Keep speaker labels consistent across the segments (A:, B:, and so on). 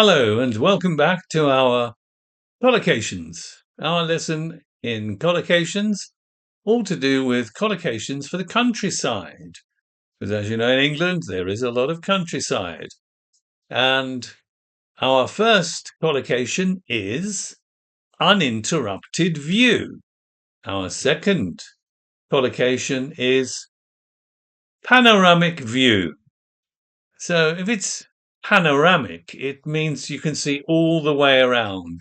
A: Hello and welcome back to our collocations, our lesson in collocations, all to do with collocations for the countryside. Because as you know, in England, there is a lot of countryside. And our first collocation is uninterrupted view. Our second collocation is panoramic view. So if it's panoramic, it means you can see all the way around,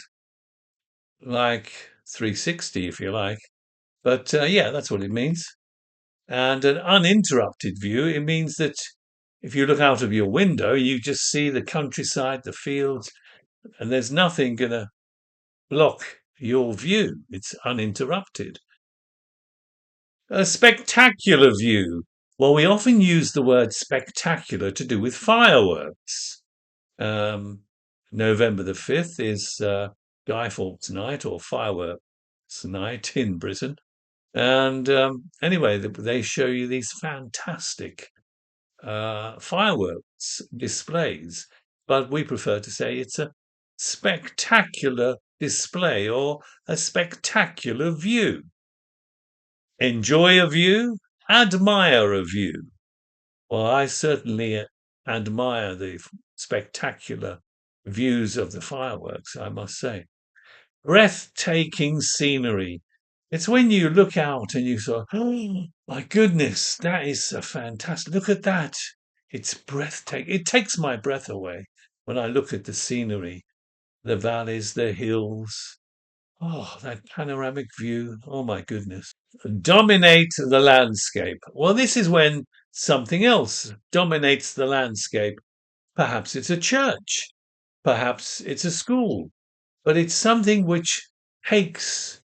A: like 360 if you like. But yeah, that's what it means. And an uninterrupted view, it means that if you look out of your window, you just see the countryside, the fields, and there's nothing going to block your view. It's uninterrupted. A spectacular view. Well, we often use the word spectacular to do with fireworks. Um, November the 5th is Guy Fawkes Night or Fireworks Night in Britain. And anyway, they show you these fantastic fireworks displays, but we prefer to say it's a spectacular display or a spectacular view. Enjoy a view, admire a view. Well, I certainly admire the spectacular views of the fireworks, I must say. Breathtaking scenery. It's when you look out and you sort of, oh my goodness, that is a fantastic. Look at that. It's breathtaking. It takes my breath away when I look at the scenery, the valleys, the hills. Oh, that panoramic view. Oh my goodness. Dominate the landscape. Well, this is when something else dominates the landscape. Perhaps it's a church. Perhaps it's a school. But it's something which takes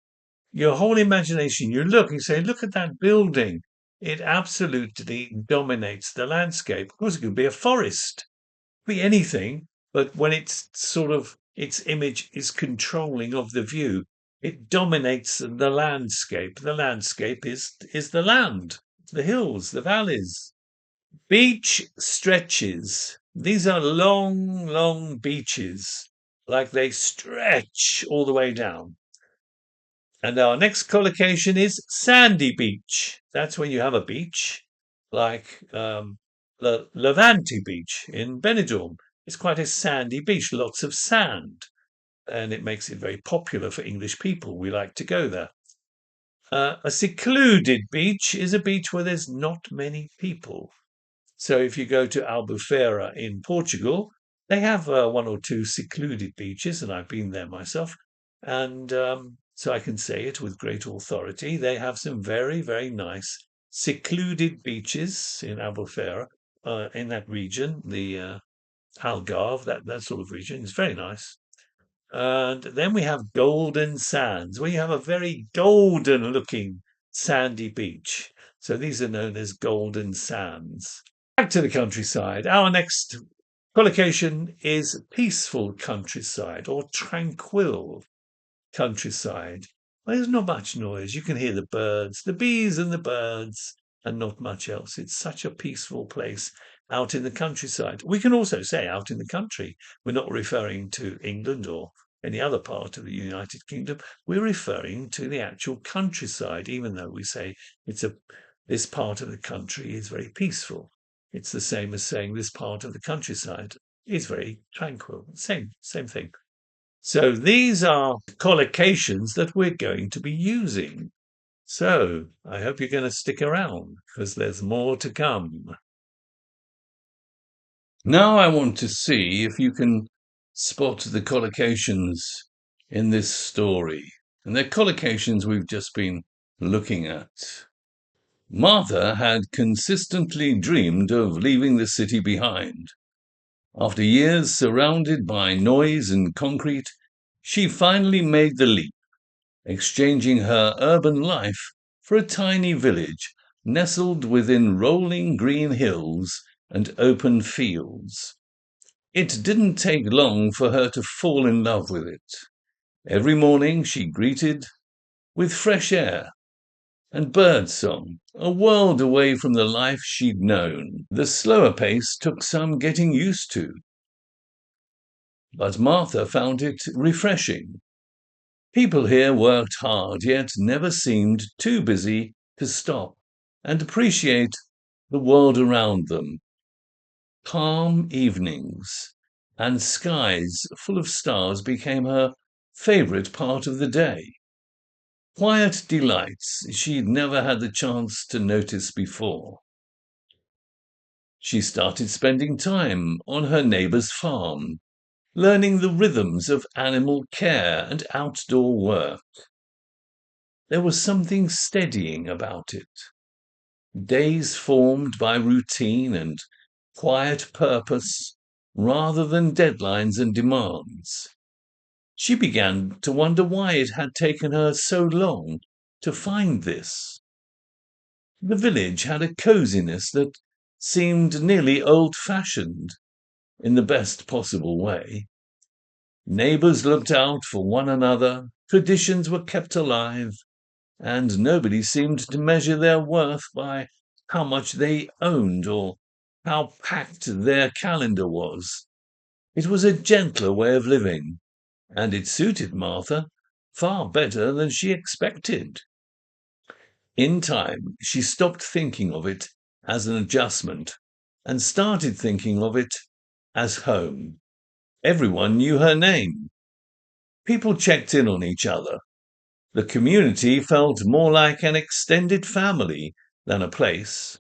A: your whole imagination. You look and you say, look at that building. It absolutely dominates the landscape. Of course, it could be a forest, it could be anything. But when it's sort of its image is controlling of the view, it dominates the landscape. The landscape is the land, the hills, the valleys. Beach stretches. These are long, long beaches, like they stretch all the way down. And our next collocation is sandy beach. That's when you have a beach like Levante Beach in Benidorm. It's quite a sandy beach, lots of sand, and it makes it very popular for English people. We like to go there. A secluded beach is a beach where there's not many people. So if you go to Albufeira in Portugal, they have one or two secluded beaches, and I've been there myself. And so I can say it with great authority. They have some very, very nice secluded beaches in Albufeira, in that region, the Algarve, that sort of region. It's very nice. And then we have golden sands, where you have a very golden looking sandy beach. So these are known as golden sands. Back to the countryside. Our next collocation is peaceful countryside or tranquil countryside. Well, there's not much noise. You can hear the birds, the bees and the birds, and not much else. It's such a peaceful place out in the countryside. We can also say out in the country. We're not referring to England or any other part of the United Kingdom. We're referring to the actual countryside, even though we say this part of the country is very peaceful. It's the same as saying this part of the countryside is very tranquil. Same thing. So these are collocations that we're going to be using. So I hope you're going to stick around because there's more to come. Now I want to see if you can spot the collocations in this story. And they're collocations we've just been looking at. Martha had consistently dreamed of leaving the city behind. After years surrounded by noise and concrete, she finally made the leap, exchanging her urban life for a tiny village nestled within rolling green hills and open fields. It didn't take long for her to fall in love with it. Every morning she greeted with fresh air and birdsong, a world away from the life she'd known. The slower pace took some getting used to. but Martha found it refreshing. People here worked hard, yet never seemed too busy to stop and appreciate the world around them. Calm evenings and skies full of stars became her favourite part of the day. Quiet delights she'd never had the chance to notice before. She started spending time on her neighbour's farm, learning the rhythms of animal care and outdoor work. There was something steadying about it. Days formed by routine and quiet purpose rather than deadlines and demands. She began to wonder why it had taken her so long to find this. The village had a coziness that seemed nearly old-fashioned in the best possible way. Neighbours looked out for one another, traditions were kept alive, and nobody seemed to measure their worth by how much they owned or how packed their calendar was. It was a gentler way of living, and it suited Martha far better than she expected. In time, she stopped thinking of it as an adjustment and started thinking of it as home. Everyone knew her name. People checked in on each other. The community felt more like an extended family than a place.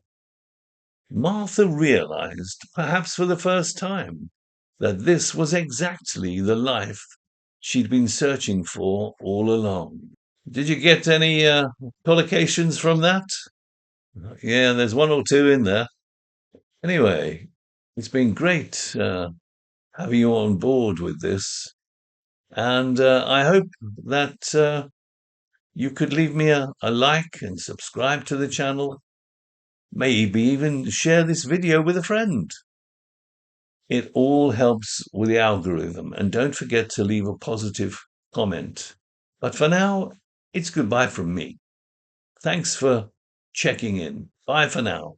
A: Martha realized, perhaps for the first time, that this was exactly the life she'd been searching for all along. Did you get any collocations from that? Yeah, there's one or two in there. Anyway, it's been great having you on board with this. And I hope that you could leave me a like and subscribe to the channel. Maybe even share this video with a friend. It all helps with the algorithm. And don't forget to leave a positive comment. But for now, it's goodbye from me. Thanks for checking in. Bye for now.